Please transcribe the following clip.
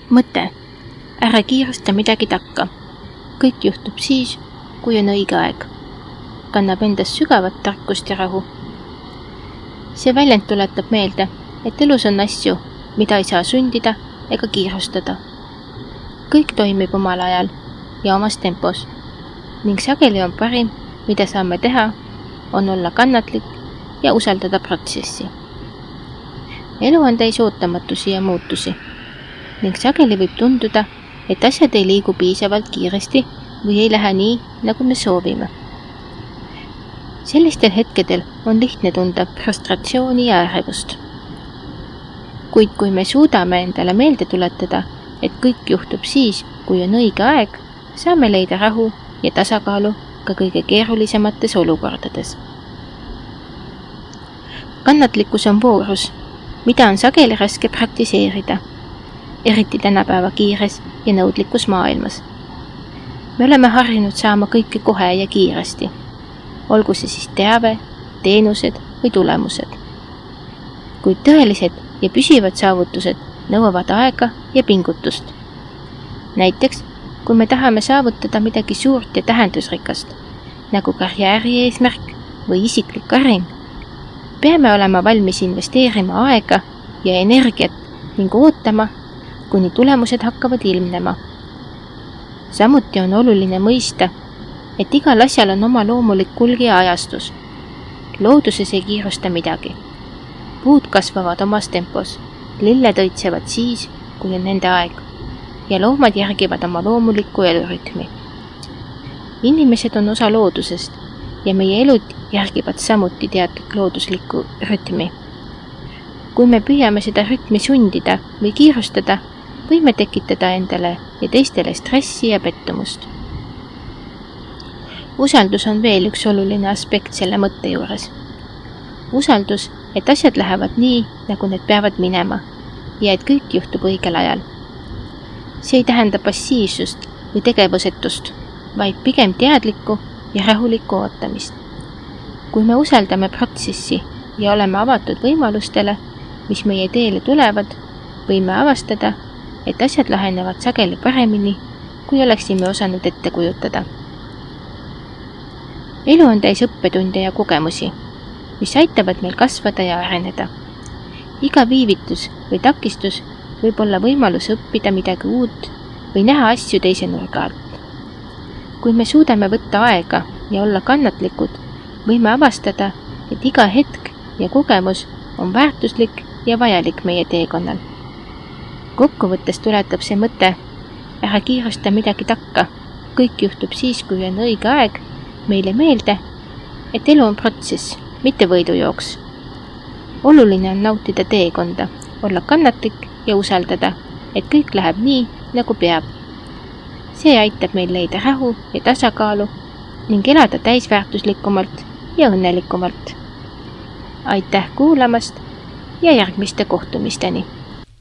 mõte. Ära kiirusta midagi takka. Kõik juhtub siis, kui on õige aeg. Kannab endas sügavat tarkust ja rahu. See väljend tuletab meelde, et elus on asju, mida ei saa sundida ega kiirustada. Kõik toimib omal ajal ja omas tempos ning sageli on parim, mida saame teha, on olla kannatlik ja usaldada protsessi. Elu on täis ootamatusi ja muutusi ning sageli võib tunduda, et asjad ei liigu piisavalt kiiresti või ei lähe nii, nagu me soovime. Sellistel hetkedel on lihtne tunda frustratsiooni ja ärevust. Kuid kui me suudame endale meelde tuletada, et kõik juhtub siis, kui on õige aeg, saame leida rahu ja tasakaalu ka kõige keerulisemates olukordades. Kannatlikkus on voorus, mida on sageli raske praktiseerida, eriti tänapäeva kiires ja nõudlikus maailmas. Me oleme harjunud saama kõike kohe ja kiiresti, olgu see siis teave, teenused või tulemused. Kuid tõelised ja püsivad saavutused nõuavad aega ja pingutust. Näiteks, kui me tahame saavutada midagi suurt ja tähendusrikast, nagu karjääri eesmärk või isiklik areng, peame olema valmis investeerima aega ja energiat ning ootama, kuni tulemused hakkavad ilmnema. Samuti on oluline mõista, et igal asjal on oma loomulik kulg ja ajastus. Looduses ei kiirusta midagi. Puud kasvavad omas tempos, lilled õitsevad siis, kui on nende aeg, ja loomad järgivad oma loomulikku elurütmi. Inimesed on osa loodusest ja meie elud järgivad samuti teatud looduslikku rütmi. Kui me püüame seda rütmi sundida või kiirustada, võime tekitada endale ja teistele stressi ja pettumust. Usaldus on veel üks oluline aspekt selle mõtte juures. Usaldus, et asjad lähevad nii, nagu need peavad minema ja et kõik juhtub õigel ajal. See ei tähenda passiivsust või tegevusetust, vaid pigem teadlikku ja rahulikku ootamist. Kui me usaldame protsessi ja oleme avatud võimalustele, mis meie teele tulevad, võime avastada, et asjad lahenevad sageli paremini, kui oleksime osanud ette kujutada. Elu on täis õppetunde ja kogemusi, mis aitavad meil kasvada ja areneda. Iga viivitus või takistus võib olla võimalus õppida midagi uut või näha asju teise nurga alt. Kui me suudame võtta aega ja olla kannatlikud, võime avastada, et iga hetk ja kogemus on väärtuslik ja vajalik meie teekonnal. Kokkuvõttes tuletab see mõte, ära kiirusta midagi takka, kõik juhtub siis, kui on õige aeg, meile meelde, et elu on protsess, mitte võidujooks. Oluline on nautida teekonda, olla kannatlik ja usaldada, et kõik läheb nii, nagu peab. See aitab meil leida rahu ja tasakaalu ning elada täisväärtuslikumalt ja õnnelikumalt. Aitäh kuulamast ja järgmiste kohtumisteni!